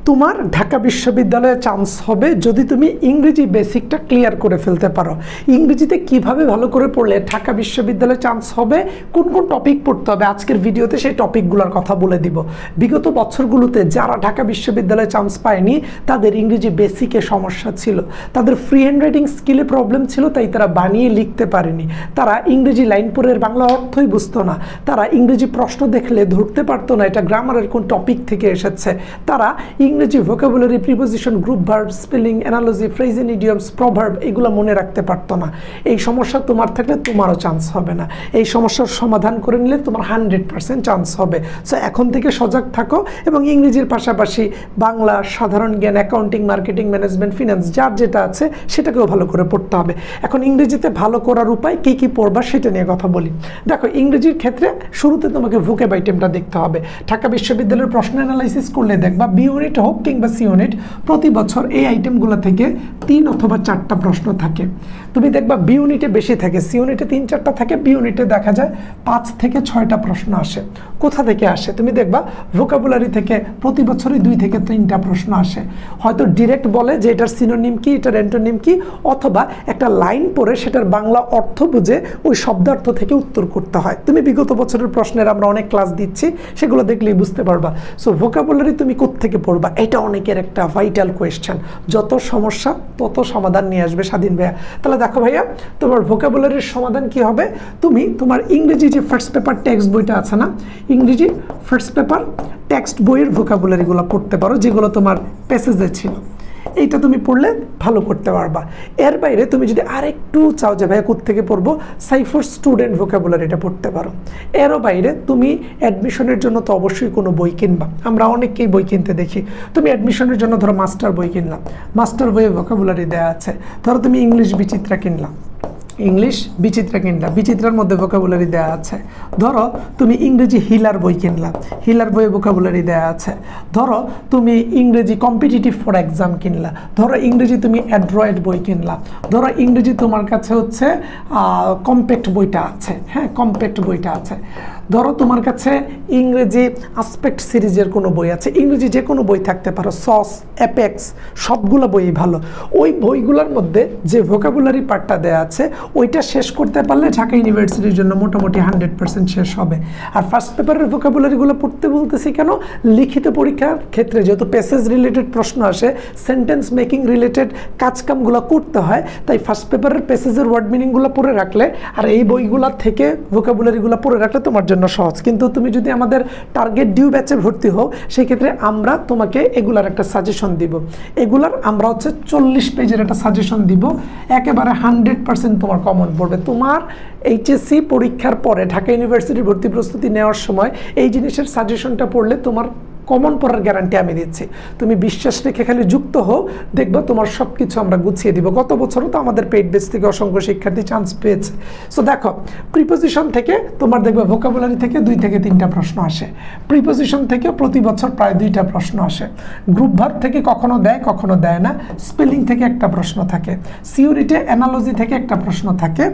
তোমার ঢাকা বিশ্ববিদ্যালয়ে চান্স হবে যদি তুমি ইংরেজি বেসিকটা ক্লিয়ার করে ফেলতে পারো। ইংরেজিতে কিভাবে ভালো করে পড়লে ঢাকা বিশ্ববিদ্যালয়ে চান্স হবে, কোন কোন টপিক পড়তে হবে, আজকের ভিডিওতে সেই টপিকগুলোর কথা বলে দিব। বিগত বছরগুলোতে যারা ঢাকা বিশ্ববিদ্যালয়ে চান্স পায়নি তাদের ইংরেজি বেসিকে সমস্যা ছিল, তাদের ফ্রি হ্যান্ড রাইটিং স্কিলে প্রবলেম ছিল, তাই তারা বানিয়ে লিখতে পারেনি, তারা ইংরেজি লাইন পড়ে বাংলা অর্থই বুঝতো না, তারা ইংরেজি প্রশ্ন দেখলে ধরতে পারতো না এটা গ্রামারের কোন টপিক থেকে এসেছে, তারা ইংরেজি vocabulary, preposition, group verb, spelling, analogy, phrase and idioms, proverb এগুলো মনে রাখতে পারতো না। এই সমস্যা তোমার থাকলে তোমারও চান্স হবে না। এই সমস্যার সমাধান করে নিলে তোমার 100% চান্স হবে। সো এখন থেকে সজাগ থাকো এবং ইংরেজির পাশাপাশি বাংলা, সাধারণ জ্ঞান, অ্যাকাউন্টিং, মার্কেটিং, ম্যানেজমেন্ট, ফিনান্স যার যেটা আছে সেটাকেও ভালো করে পড়তে হবে। এখন ইংরেজিতে ভালো করার উপায় কী কী পড়বা সেটা নিয়ে কথা বলি। দেখো, ইংরেজির ক্ষেত্রে শুরুতে তোমাকে ভোকেব আইটেমটা দেখতে হবে। ঢাকা বিশ্ববিদ্যালয়ের প্রশ্ন অ্যানালাইসিস করলে দেখবা বি ইউনিট হোক কিংবা সি ইউনিট প্রতি বছর এই আইটেমগুলো থেকে 3 অথবা 4টা প্রশ্ন থাকে। তুমি দেখবা বি ইউনিটে বেশি থাকে, সি ইউনিটে 3-4টা থাকে, বি ইউনিটে দেখা যায় 5 থেকে 6টা প্রশ্ন আসে। কোথা থেকে আসে? তুমি দেখবা ভোকাবুলারি থেকে প্রতি বছরই 2 থেকে 3টা প্রশ্ন আসে। হয়তো ডিরেক্ট বলে যে এটার সিনোনিম কি, এটার অ্যান্টোনিম কি, অথবা একটা লাইন পড়ে সেটার বাংলা অর্থ বুঝে ওই শব্দার্থ থেকে উত্তর করতে হয়। তুমি বিগত বছরের প্রশ্নের আমরা অনেক ক্লাস দিচ্ছি, সেগুলো দেখলেই বুঝতে পারবা। সো ভোকাবুলারি তুমি কোত্থেকে পড়বা, এটা অনেকের একটা ভাইটাল কোয়েশ্চেন। যত সমস্যা তত সমাধান নিয়ে আসবে স্বাধীন ভাইয়া। তাহলে দেখো ভাইয়া, তোমার ভোকাবুলারির সমাধান কি হবে? তুমি তোমার ইংরেজি যে ফার্স্ট পেপার টেক্সট বইটা আছে না, ইংরেজি ফার্স্ট পেপার টেক্সট বইয়ের ভোকাবুলারিগুলো পড়তে পারো, যেগুলো তোমার প্যাসেজে ছিল। এইটা তুমি পড়লে ভালো করতে পারবা। এর বাইরে তুমি যদি আরেকটু চাও যে ভাইয়া কোত্থেকে পড়বো, সাইফর স্টুডেন্ট ভোকাবুলারিটা পড়তে পারো। এরও বাইরে তুমি অ্যাডমিশনের জন্য তো অবশ্যই কোনো বই কিনবা, আমরা অনেককেই বই কিনতে দেখি। তুমি অ্যাডমিশনের জন্য ধরো মাস্টার বই কিনলাম, মাস্টার বইয়ে ভোকাবুলারি দেওয়া আছে। ধরো তুমি ইংলিশ বিচিত্রা কিনলাম, ইংলিশ বিচিত্রা কিনলা, বিচিত্রার মধ্যে ভোকাবুলারি দেওয়া আছে। ধরো তুমি ইংরেজি হিলার বই কিনলা, হিলার বইয়ে ভোকাবুলারি দেওয়া আছে। ধরো তুমি ইংরেজি কম্পিটিটিভ ফর এক্সাম কিনলা, ধরো ইংরেজি তুমি অ্যাড্রয়েড বই কিনলা, ধরো ইংরেজি তোমার কাছে হচ্ছে কম্প্যাক্ট বইটা আছে, হ্যাঁ কম্প্যাক্ট বইটা আছে। ধরো তোমার কাছে ইংরেজি আসপেক্ট সিরিজের কোনো বই আছে, ইংরেজি যে কোনো বই থাকতে পারো, সস, অ্যাপেক্স, সবগুলো বই ভালো। ওই বইগুলোর মধ্যে যে ভোকাবুলারি পার্টটা দেওয়া আছে ওইটা শেষ করতে পারলে ঢাকা ইউনিভার্সিটির জন্য মোটামুটি 100% শেষ হবে। আর ফার্স্ট পেপারের ভোকাবুলারিগুলো পড়তে বলতেছি কেন, লিখিত পরীক্ষার ক্ষেত্রে যেহেতু প্যাসেজ রিলেটেড প্রশ্ন আসে, সেন্টেন্স মেকিং রিলেটেড কাজকামগুলো করতে হয়, তাই ফার্স্ট পেপারের প্যাসেজের ওয়ার্ড মিনিংগুলো পড়ে রাখলে আর এই বইগুলো থেকে ভোকাবুলারিগুলো পড়ে রাখলে তোমার জন্য সহজ। কিন্তু তুমি যদি আমাদের টার্গেট ডিউ ব্যাচে ভর্তি হও সেই ক্ষেত্রে আমরা তোমাকে এগুলার একটা সাজেশন দিব। এগুলার আমরা হচ্ছে 40 পেজের একটা সাজেশন দিব, একেবারে 100% তোমার কমন পড়বে। তোমার এইচএসসি পরীক্ষার পরে ঢাকা ইউনিভার্সিটির ভর্তি প্রস্তুতি নেওয়ার সময় এই জিনিসের সাজেশনটা পড়লে তোমার কমন পড়ার গ্যারান্টি আমি দিচ্ছি। তুমি বিশ্বাস রেখে খালি যুক্ত হও, দেখবো তোমার সব কিছু আমরা গুছিয়ে দিব। গত বছরও তো আমাদের পেইড বেস থেকে অসংখ্য শিক্ষার্থী চান্স পেয়েছে। সো দেখো, প্রিপোজিশন থেকে তোমার দেখবে ভোকাবুলারি থেকে 2 থেকে 3টা প্রশ্ন আসে, প্রিপোজিশন থেকে প্রতি বছর প্রায় 2টা প্রশ্ন আসে, গ্রুপ ভার্ব থেকে কখনো দেয় কখনো দেয় না, স্পেলিং থেকে একটা প্রশ্ন থাকে, সি ইউনিটে অ্যানালজি থেকে একটা প্রশ্ন থাকে,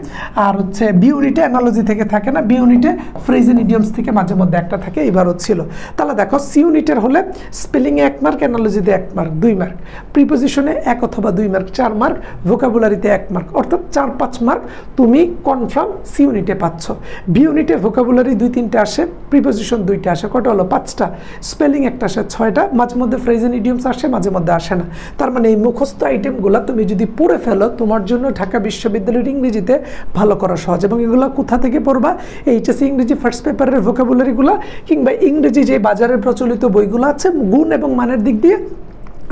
আর হচ্ছে বি ইউনিটে অ্যানালজি থেকে থাকে না, বি ইউনিটে ফ্রেজ এন্ড ইডিয়মস থেকে মাঝে মধ্যে একটা থাকে, এবারও ছিল। তাহলে দেখো, সি ইউনিটের হলে স্পেলিংয়ে 1 মার্ক, অ্যানালজিতে 1 মার্ক, 2 মার্ক, প্রিপোজিশনে 1 অথবা 2 মার্ক, 4 মার্ক, ভোকাবুলারিতে 1 মার্ক, অর্থাৎ 4-5 মার্ক তুমি কনফার্ম সি ইউনিটে পাচ্ছ। বি ইউনিটে ভোকাবুলারি 2-3টা আসে, প্রিপোজিশন 2টা আসে, কটা হলো 5টা, স্পেলিং একটা আসে 6টা, মাঝে মধ্যে ফ্রেজ এন্ড ইডিয়মস আসে, মাঝে মধ্যে আসে না। তার মানে এই মুখস্থ আইটেমগুলো তুমি যদি পড়ে ফেলো তোমার জন্য ঢাকা বিশ্ববিদ্যালয়ের ইংরেজিতে ভালো করা সহজ। এবং এগুলো কোথা থেকে পড়বা? এইচএসসি ইংরেজি ফার্স্ট পেপারের ভোকাবুলারিগুলো কিংবা ইংরেজি যে বাজারে প্রচলিত বইগুলো আছে, গুণ এবং মানের দিক দিয়ে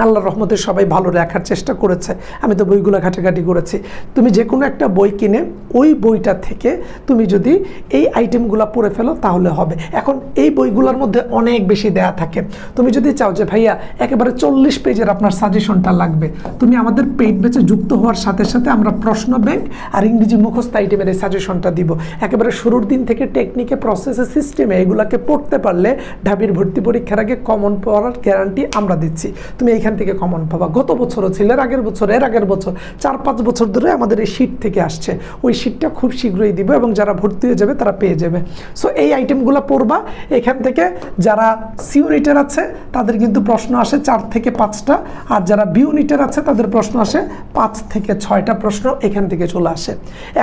আল্লাহর রহমতে সবাই ভালো রাখার চেষ্টা করেছে। আমি তো বইগুলো ঘাটাঘাটি করেছি। তুমি যে কোনো একটা বই কিনে ওই বইটা থেকে তুমি যদি এই আইটেমগুলো পড়ে ফেলো তাহলে হবে। এখন এই বইগুলোর মধ্যে অনেক বেশি দেয়া থাকে। তুমি যদি চাও যে ভাইয়া একেবারে 40 পেজের আপনার সাজেশনটা লাগবে, তুমি আমাদের পেইড ব্যাচে যুক্ত হওয়ার সাথে সাথে আমরা প্রশ্ন ব্যাংক আর ইংরেজি মুখস্থ আইটেমের এই সাজেশনটা দিব। একেবারে শুরুর দিন থেকে টেকনিকে, প্রসেসে, সিস্টেমে এগুলাকে পড়তে পারলে ঢাবির ভর্তি পরীক্ষার আগে কমন পড়ার গ্যারান্টি আমরা দিচ্ছি। তুমি এখানে এখান থেকে কমন পাবা। গত বছরও ছিল, এর আগের বছর 4-5 বছর ধরে আমাদের এই শীট থেকে আসছে। ওই শীটটা খুব শীঘ্রই দিব এবং যারা ভর্তি হয়ে যাবে তারা পেয়ে যাবে। সো এই আইটেমগুলো পড়বা। এখান থেকে যারা সি ইউনিটের আছে তাদের কিন্তু প্রশ্ন আসে 4 থেকে 5টা, আর যারা বি ইউনিটের আছে তাদের প্রশ্ন আসে 5 থেকে 6টা প্রশ্ন এখান থেকে চলে আসে।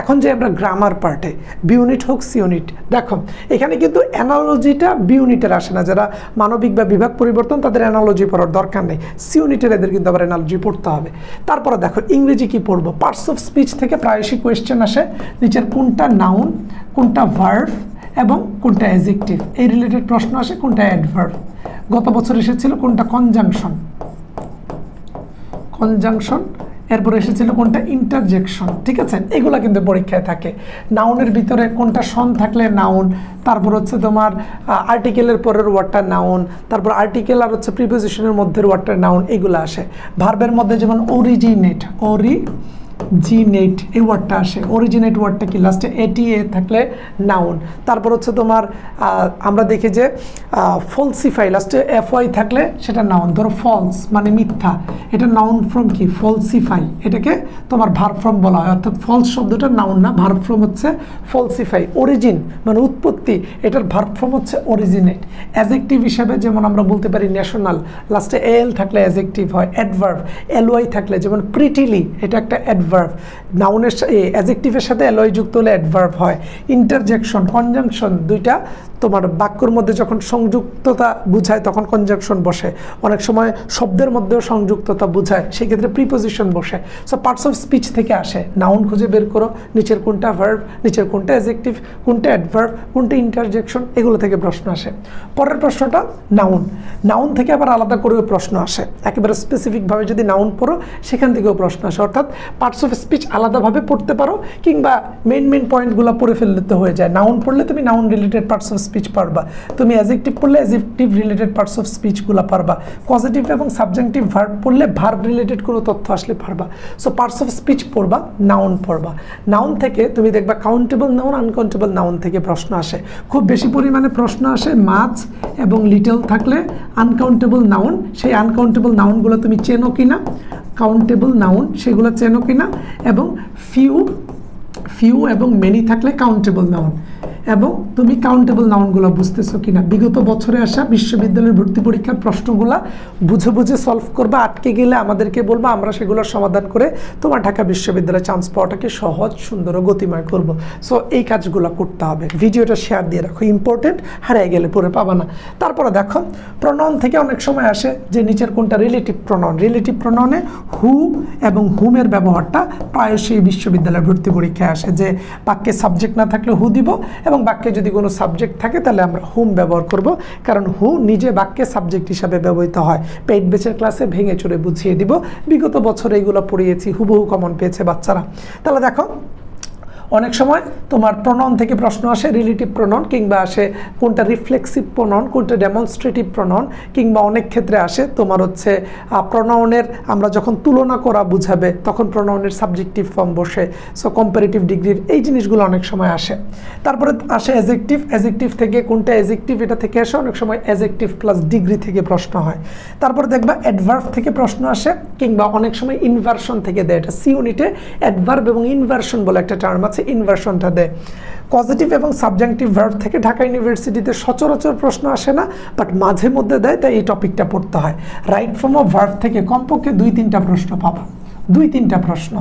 এখন যে আমরা গ্রামার পার্টে, বি ইউনিট হোক সি ইউনিট, দেখো এখানে কিন্তু অ্যানালজিটা বি ইউনিটের আসে না। যারা মানবিক বা বিভাগ পরিবর্তন তাদের অ্যানালজি পড়ার দরকার নেই, সি ইউনিটের এদের কিন্তু আবার অ্যানালজি পড়তে হবে। তারপরে দেখো ইংরেজি কি পড়বো, পার্টস অফ স্পিচ থেকে প্রায়শই কোয়েশ্চেন আসে, নিচের কোনটা নাউন, কোনটা ভার্ব এবং কোনটা অ্যাডজেক্টিভ, এই রিলেটেড প্রশ্ন আসে। কোনটা অ্যাডভার্ব, গত বছর এসেছিল কোনটা কনজাংশন, এরপর এসেছিল কোনটা ইন্টারজেকশন, ঠিক আছে, এগুলা কিন্তু পরীক্ষায় থাকে। নাউনের ভিতরে কোনটা সন থাকলে নাউন, তারপর হচ্ছে তোমার আর্টিকেলের পরের ওয়ার্ডটা নাউন, তারপর আর্টিকেল আর হচ্ছে প্রিপোজিশনের মধ্যের ওয়ার্ডটা নাউন, এগুলো আসে। ভার্বের মধ্যে যেমন অরিজিনেট এই ওয়ার্ডটা আসে। অরিজিনেট ওয়ার্ডটা কি, লাস্টে এটিএ থাকলে নাউন। তারপর হচ্ছে তোমার আমরা দেখি যে ফলসিফাই, লাস্টে এফওয়াই থাকলে সেটা নাউন। ধরো ফলস মানে মিথ্যা, এটা নাউন ফ্রম কি, ফলসিফাই, এটাকে তোমার ভার্ব ফ্রম বলা হয়। অর্থাৎ ফলস শব্দটা নাউন না, ভার্ব ফ্রম হচ্ছে ফলসিফাই। অরিজিন মানে উৎপত্তি, এটার ভার্ব ফ্রম হচ্ছে অরিজিনেট। অ্যাডজেক্টিভ হিসেবে যেমন আমরা বলতে পারি ন্যাশনাল, লাস্টে এল থাকলে অ্যাডজেক্টিভ হয়। অ্যাডভার্ব এলওয়াই থাকলে, যেমন প্রিটিলি, এটা একটা অ্যাডভার্ব। নাউনের অ্যাডজেক্টিভের সাথে এলওয়াই যুক্ত হলে অ্যাডভার্ব হয়। ইন্টারজেকশন, কনজাংশন, দুইটা তোমার বাক্যর মধ্যে যখন সংযুক্ততা বুঝায় তখন কনজাংশন বসে। অনেক সময় শব্দের মধ্যেও সংযুক্ততা বুঝায়, সেক্ষেত্রে প্রিপোজিশন বসে। সো পার্টস অফ স্পিচ থেকে আসে। নাউন খুঁজে বের করো, নিচের কোনটা ভার্ব, নিচের কোনটা অ্যাডজেক্টিভ, কোনটা অ্যাডভার্ব, কোনটা ইন্টারজেকশন, এগুলো থেকে প্রশ্ন আসে। পরের প্রশ্নটা নাউন থেকে আবার আলাদা করেও প্রশ্ন আসে। একেবারে স্পেসিফিকভাবে যদি নাউন পড়ো সেখান থেকেও প্রশ্ন আসে। অর্থাৎ পার্টস অফ স্পিচ আলাদাভাবে পড়তে পারো, কিংবা মেইন পয়েন্টগুলো পড়ে ফেলতে হয়ে যায়। নাউন পড়লে তুমি noun related parts of speech পারবা, তুমি অ্যাডজেক্টিভ পড়লে অ্যাডজেক্টিভ রিলেটেড পার্টস অফ স্পিচগুলো পারবা, পজিটিভ এবং সাবজেক্টিভ ভার্ব পড়লে ভার্ব রিলেটেড কোনো তথ্য আসলে পারবা। সো পার্টস অফ স্পিচ পড়বা, নাউন পড়বা। নাউন থেকে তুমি দেখবা কাউন্টেবল নাউন, আনকাউন্টেবল নাউন থেকে প্রশ্ন আসে। খুব বেশি পরিমাণে প্রশ্ন আসে মাছ এবং লিটল থাকলে আনকাউন্টেবল নাউন, সেই আনকাউন্টেবল নাউনগুলো তুমি চেনো কিনা, কাউন্টেবল নাউন সেগুলো চেনো কিনা, এবং ফিউ এবং মেনি থাকলে কাউন্টেবল নাউন, এবং তুমি কাউন্টেবল নাউনগুলো বুঝতেছো কিনা। বিগত বছরে আসা বিশ্ববিদ্যালয়ের ভর্তি পরীক্ষার প্রশ্নগুলা বুঝে সলভ করবা। আটকে গেলে আমাদেরকে বলবা, আমরা সেগুলোর সমাধান করে তোমার ঢাকা বিশ্ববিদ্যালয়ে চান্স পাওয়াটাকে সহজ, সুন্দর ও গতিময় করব। সো এই কাজগুলো করতে হবে। ভিডিওটা শেয়ার দিয়ে রাখো, ইম্পর্টেন্ট, হারিয়ে গেলে পরে পাবা না। তারপরে দেখো প্রনাউন থেকে অনেক সময় আসে যে নিচের কোনটা রিলেটিভ প্রনাউন। রিলেটিভ প্রনাউনে হু এবং হুমের ব্যবহারটা প্রায়শই বিশ্ববিদ্যালয়ের ভর্তি পরীক্ষায় আসে, যে বাক্যে সাবজেক্ট না থাকলে হু দিব এবং বাক্যে যদি কোনো সাবজেক্ট থাকে তাহলে আমরা হুম ব্যবহার করব, কারণ হু নিজে বাক্যে সাবজেক্ট হিসাবে ব্যবহৃত হয়। পেইড বেচের ক্লাসে ভেঙে চড়ে বুঝিয়ে দিব, বিগত বছরে এগুলো পড়িয়েছি, হুবহু কমন পেয়েছে বাচ্চারা। তাহলে দেখো অনেক সময় তোমার প্রনাউন থেকে প্রশ্ন আসে, রিলেটিভ প্রনাউন, কিংবা আসে কোনটা রিফ্লেক্সিভ প্রনাউন, কোনটা ডেমনস্ট্রেটিভ প্রনাউন, কিংবা অনেক ক্ষেত্রে আসে তোমার হচ্ছে প্রনাউনের আমরা যখন তুলনা করা বুঝাবে তখন প্রনাউনের সাবজেক্টিভ ফর্ম বসে। সো কম্পারেটিভ ডিগ্রির এই জিনিসগুলো অনেক সময় আসে। তারপরে আসে অ্যাডজেক্টিভ থেকে কোনটা অ্যাডজেক্টিভ, এটা থেকে আসে অনেক সময় অ্যাডজেক্টিভ প্লাস ডিগ্রি থেকে প্রশ্ন হয়। তারপরে দেখবা অ্যাডভার্ব থেকে প্রশ্ন আসে, কিংবা অনেক সময় ইনভার্সন থেকে দেয়। এটা সি ইউনিটে অ্যাডভার্ব এবং ইনভার্সন বলে একটা টার্ম আছে, ইনভার্সনটা দেয়। পজিটিভ এবং সাবজেক্টিভ ভার্ব থেকে ঢাকা ইউনিভার্সিটিতে সচরাচর প্রশ্ন আসে না, বাট মাঝে মধ্যে দেয়, তাই এই টপিকটা পড়তে হয়। রাইট ফর্ম অফ ভার্ব থেকে কমপক্ষে 2-3টা প্রশ্ন পাবা, 2-3টা প্রশ্ন।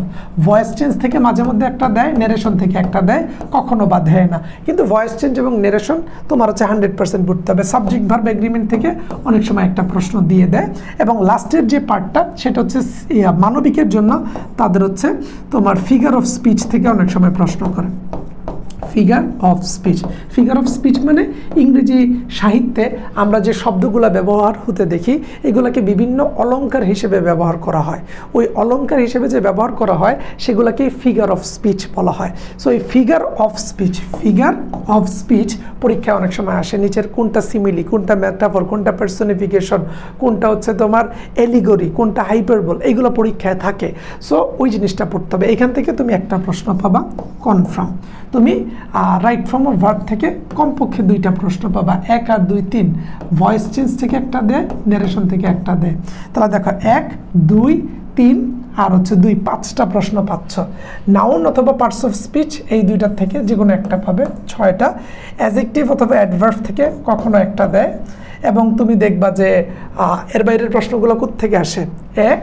ভয়েস চেঞ্জ থেকে মাঝে মধ্যে একটা দেয়, নেরেশন থেকে একটা দেয়, কখনো বা দেয় না। কিন্তু ভয়েস চেঞ্জ এবং নেরেশন তোমার হচ্ছে 100% পড়তে হবে। সাবজেক্ট ভার্ব এগ্রিমেন্ট থেকে অনেক সময় একটা প্রশ্ন দিয়ে দেয়। এবং লাস্টের যে পার্টটা সেটা হচ্ছে মানবিকের জন্য তাদের হচ্ছে তোমার ফিগার অফ স্পিচ থেকে অনেক সময় প্রশ্ন করে। ফিগার অফ স্পিচ মানে ইংরেজি সাহিত্যে আমরা যে শব্দগুলো ব্যবহার হতে দেখি এগুলোকে বিভিন্ন অলংকার হিসেবে ব্যবহার করা হয়। ওই অলংকার হিসেবে যে ব্যবহার করা হয় সেগুলোকে ফিগার অফ স্পিচ বলা হয়। সো এই ফিগার অফ স্পিচ পরীক্ষায় অনেক সময় আসে। নিচের কোনটা সিমিলি, কোনটা মেটাফর, কোনটা পার্সনিফিকেশন, কোনটা হচ্ছে তোমার এলিগরি, কোনটা হাইপারবল, এইগুলো পরীক্ষায় থাকে। সো ওই জিনিসটা পড়তে হবে। এখান থেকে তুমি একটা প্রশ্ন পাবা কনফার্ম। তুমি রাইট ফর্ম অফ ভার্ব থেকে কমপক্ষে 2টা প্রশ্ন পাবা, 1 আর 2 3। ভয়েস চেঞ্জ থেকে একটা দেয়, নারেশন থেকে একটা দেয়। তাহলে দেখো 1 2 3 আর হচ্ছে 2, 5টা প্রশ্ন পাচ্ছ। নাউন অথবা পার্টস অফ স্পিচ এই 2টার থেকে যে কোনো একটা পাবে 6টা। অ্যাডজেক্টিভ অথবা অ্যাডভার্ব থেকে কখনো একটা দেয়। এবং তুমি দেখবা যে এর বাইরের প্রশ্নগুলো কোত্থেকে আসে, 1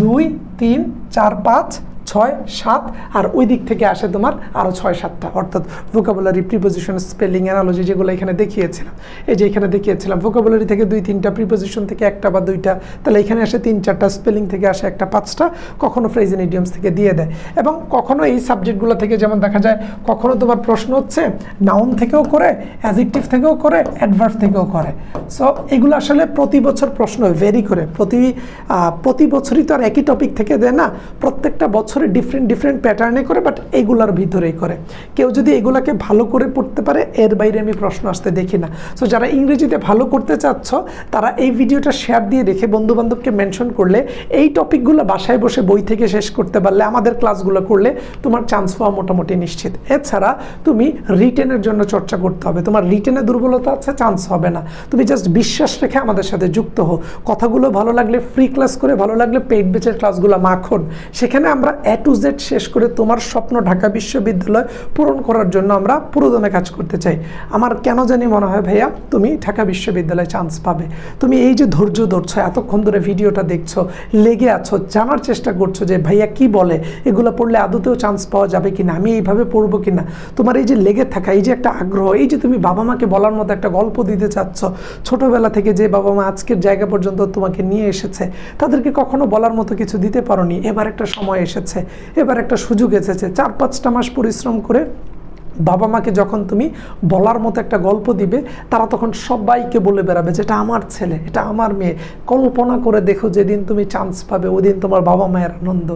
2 3 4 5 6 7 আর ওই দিক থেকে আসে তোমার আরও 6-7টা, অর্থাৎ ভোকাবুলারি, প্রিপোজিশন, স্পেলিং, অ্যানালজি যেগুলো এখানে দেখিয়েছিলাম। এই যে এখানে দেখিয়েছিলাম ভোকাবুলারি থেকে 2-3টা, প্রিপোজিশন থেকে 1টা বা 2টা, তাহলে এখানে আসে 3-4টা, স্পেলিং থেকে আসে 1টা 5টা, কখনো ফ্রেজ এন্ড ইডিয়মস থেকে দিয়ে দেয়। এবং কখনো এই সাবজেক্টগুলো থেকে যেমন দেখা যায় কখনো তোমার প্রশ্ন হচ্ছে নাউন থেকেও করে, অ্যাডজেক্টিভ থেকেও করে, অ্যাডভার্ব থেকেও করে। সো এগুলো আসলে প্রতি বছর প্রশ্ন ভেরি করে, প্রতি বছরই তো আর একই টপিক থেকে দেয় না, প্রত্যেকটা বছর ডিফারেন্ট প্যাটার্নে করে, বাট এগুলার ভিতরেই করে। কেউ যদি এগুলাকে ভালো করে পড়তে পারে, এর বাইরে আমি প্রশ্ন আসতে দেখি না। সো যারা ইংরেজিতে ভালো করতে চাচ্ছ তারা এই ভিডিওটা শেয়ার দিয়ে রেখে বন্ধুবান্ধবকে মেনশন করলে, এই টপিকগুলো বাসায় বসে বই থেকে শেষ করতে পারলে, আমাদের ক্লাসগুলো করলে তোমার চান্স পাওয়া মোটামুটি নিশ্চিত। এছাড়া তুমি রিটেনের জন্য চর্চা করতে হবে। তোমার রিটেনে দুর্বলতা আছে, চান্স হবে না। তুমি জাস্ট বিশ্বাস রেখে আমাদের সাথে যুক্ত হও। কথাগুলো ভালো লাগলে ফ্রি ক্লাস করে, ভালো লাগলে পেইড ব্যাচের ক্লাসগুলো মাখন। সেখানে আমরা A to Z শেষ করে তোমার স্বপ্ন ঢাকা বিশ্ববিদ্যালয় পূরণ করার জন্য আমরা পুরোদমে কাজ করতে চাই। আমার কেন জানি মনে হয় ভাইয়া তুমি ঢাকা বিশ্ববিদ্যালয়ে চান্স পাবে। তুমি এই যে ধৈর্য ধরছো, এতক্ষণ ধরে ভিডিওটা দেখছো, লেগে আছো, জানার চেষ্টা করছো যে ভাইয়া কি বলে, এগুলো পড়লে আদতেও চান্স পাওয়া যাবে কিনা, আমি এইভাবে পড়বো কিনা। তোমার এই যে লেগে থাকা, এই যে একটা আগ্রহ, এই যে তুমি বাবা মাকে বলার মতো একটা গল্প দিতে চাচ্ছ, ছোটবেলা থেকে যে বাবা মা আজকের জায়গা পর্যন্ত তোমাকে নিয়ে এসেছে, তাদেরকে কখনো বলার মতো কিছু দিতে পারোনি। এবার একটা সময় এসেছে, এবার একটা সুযোগ এসেছে। 4-5টা মাস পরিশ্রম করে বাবা মাকে যখন তুমি বলার মতো একটা গল্প দিবে, তারা তখন সবাইকে বলে বেড়াবে যে এটা আমার ছেলে, এটা আমার মেয়ে। কল্পনা করে দেখো যেদিন তুমি চান্স পাবে ওই দিন তোমার বাবা মায়ের আনন্দ।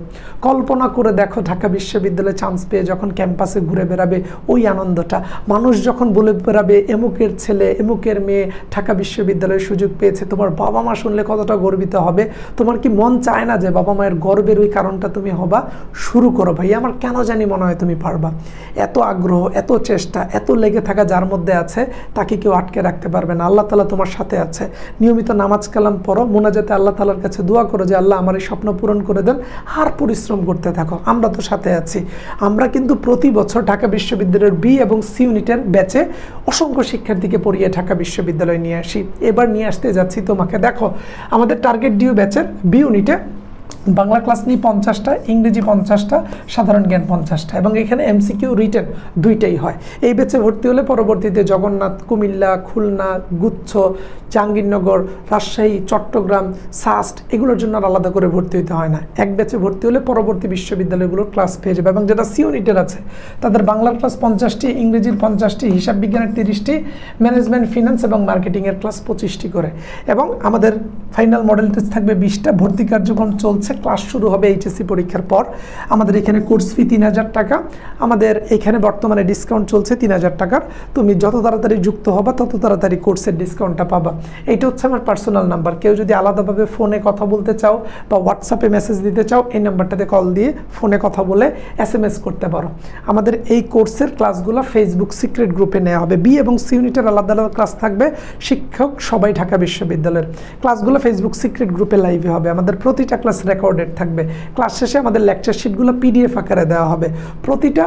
কল্পনা করে দেখো ঢাকা বিশ্ববিদ্যালয়ে চান্স পেয়ে যখন ক্যাম্পাসে ঘুরে বেড়াবে ওই আনন্দটা। মানুষ যখন বলে বেড়াবে এমুকের ছেলে, এমুকের মেয়ে ঢাকা বিশ্ববিদ্যালয়ের সুযোগ পেয়েছে, তোমার বাবা মা শুনলে কতটা গর্বিত হবে। তোমার কি মন চায় না যে বাবা মায়ের গর্বের ওই কারণটা তুমি হবা? শুরু করো ভাই, আমার কেন জানি মনে হয় তুমি পারবা। এত আগ্রহ, এত চেষ্টা, এত লেগে থাকা যার মধ্যে আছে, তাকে কেউ আটকে রাখতে পারবে না। আল্লাহ তাআলা তোমার সাথে আছে। নিয়মিত নামাজ কালাম পড়ো, মোনাজাতে আল্লাহ তাআলার কাছে দোয়া করো যে আল্লাহ আমার এই স্বপ্ন পূরণ করে দেন। আর পরিশ্রম করতে থাকো, আমরা তো সাথে আছি। আমরা কিন্তু প্রতি বছর ঢাকা বিশ্ববিদ্যালয়ের বি এবং সি ইউনিটের ব্যাচে অসংখ্য শিক্ষার্থীকে পড়িয়ে ঢাকা বিশ্ববিদ্যালয়ে নিয়ে আসি। এবার নিয়ে আসতে যাচ্ছি তোমাকে। দেখো আমাদের টার্গেট ডিউ ব্যাচের বি ইউনিটে বাংলা ক্লাস নিয়ে 50টা, ইংরেজি 50টা, সাধারণ জ্ঞান 50টা, এবং এখানে এমসিকিউ রিটেন 2টাই হয়। এই ব্যাচে ভর্তি হলে পরবর্তীতে জগন্নাথ, কুমিল্লা, খুলনা, গুচ্ছ, জাহাঙ্গীরনগর, রাজশাহী, চট্টগ্রাম, সাস্ট এগুলোর জন্য আর আলাদা করে ভর্তি হতে হয় না। এক ব্যাচে ভর্তি হলে পরবর্তী বিশ্ববিদ্যালয়গুলোর ক্লাস পেয়ে যাবে। এবং যেটা সি ইউনিটের আছে তাদের বাংলার ক্লাস 50টি, ইংরেজির 50টি, হিসাব বিজ্ঞানের 30টি, ম্যানেজমেন্ট, ফিনান্স এবং মার্কেটিংয়ের ক্লাস 25টি করে। এবং আমাদের ফাইনাল মডেল টেস্ট থাকবে 20টা। ভর্তি কার্যক্রম চলছে, ক্লাস শুরু হবে এইচএসসি পরীক্ষার পর। আমাদের এখানে কোর্স ফি 3000 টাকা। আমাদের এখানে বর্তমানে ডিসকাউন্ট চলছে 3000 টাকার। তুমি যত তাড়াতাড়ি যুক্ত হবা তত তাড়াতাড়ি কোর্সের ডিসকাউন্টটা পাবা। এইটা হচ্ছে আমার পার্সোনাল নাম্বার। কেউ যদি আলাদাভাবে ফোনে কথা বলতে চাও বা হোয়াটসঅ্যাপে মেসেজ দিতে চাও, এই নাম্বারটাতে কল দিয়ে ফোনে কথা বলে SMS করতে পারো। আমাদের এই কোর্সের ক্লাসগুলো ফেসবুক সিক্রেট গ্রুপে নেওয়া হবে। বি এবং সি ইউনিটের আলাদা আলাদা ক্লাস থাকবে। শিক্ষক সবাই ঢাকা বিশ্ববিদ্যালয়ের। ক্লাসগুলো ফেসবুক সিক্রেট গ্রুপে লাইভে হবে। আমাদের প্রতিটা ক্লাস রেকর্ডেড থাকবে। ক্লাস শেষে আমাদের লেকচার শিটগুলো PDF আকারে দেওয়া হবে। প্রতিটা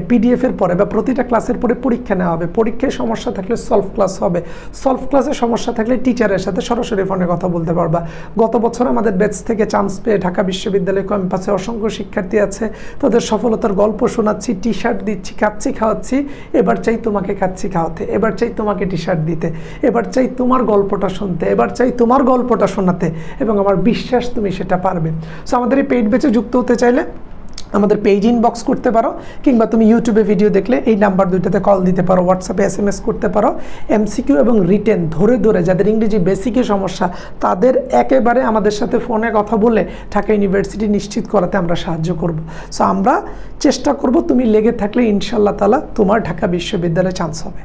PDF এর পরে বা প্রতিটা ক্লাসের পরে পরীক্ষা নেওয়া হবে। পরীক্ষায় সমস্যা থাকলে সলভ ক্লাস হবে। সলভ ক্লাসে সমস্যা থাকলে টিচারের সাথে সরাসরি ফোনে কথা বলতে পারবা। গত বছর আমাদের ব্যাচ থেকে চান্স পেয়ে ঢাকা বিশ্ববিদ্যালয় ক্যাম্পাসে অসংখ্য শিক্ষার্থী আছে। তাদের সফলতার গল্প শোনাচ্ছি, টি-শার্ট দিচ্ছি, কাচ্চি খাওয়াচ্ছি। এবার চাই তোমাকে কাচ্চি খাওয়াতে, এবার চাই তোমাকে টি-শার্ট দিতে, এবার চাই তোমার গল্পটা শুনতে, এবার চাই তোমার গল্পটা শোনাতে, এবং আমার বিশ্বাস তুমি সেটা পারবে। সো আমাদের এই পেইড ব্যাচে যুক্ত হতে চাইলে আমাদের পেজ ইনবক্স করতে পারো, কিংবা তুমি ইউটিউবে ভিডিও দেখলে এই নাম্বার দুইটাতে কল দিতে পারো, হোয়াটসঅ্যাপে SMS করতে পারো। এমসিকিউ এবং রিটেন ধরে ধরে যাদের ইংরেজি বেসিকে সমস্যা, তাদের একেবারে আমাদের সাথে ফোনে কথা বলে ঢাকা ইউনিভার্সিটি নিশ্চিত করাতে আমরা সাহায্য করব। সো আমরা চেষ্টা করব তুমি লেগে থাকলে ইনশাআল্লাহ তাআলা তোমার ঢাকা বিশ্ববিদ্যালয়ে চান্স হবে।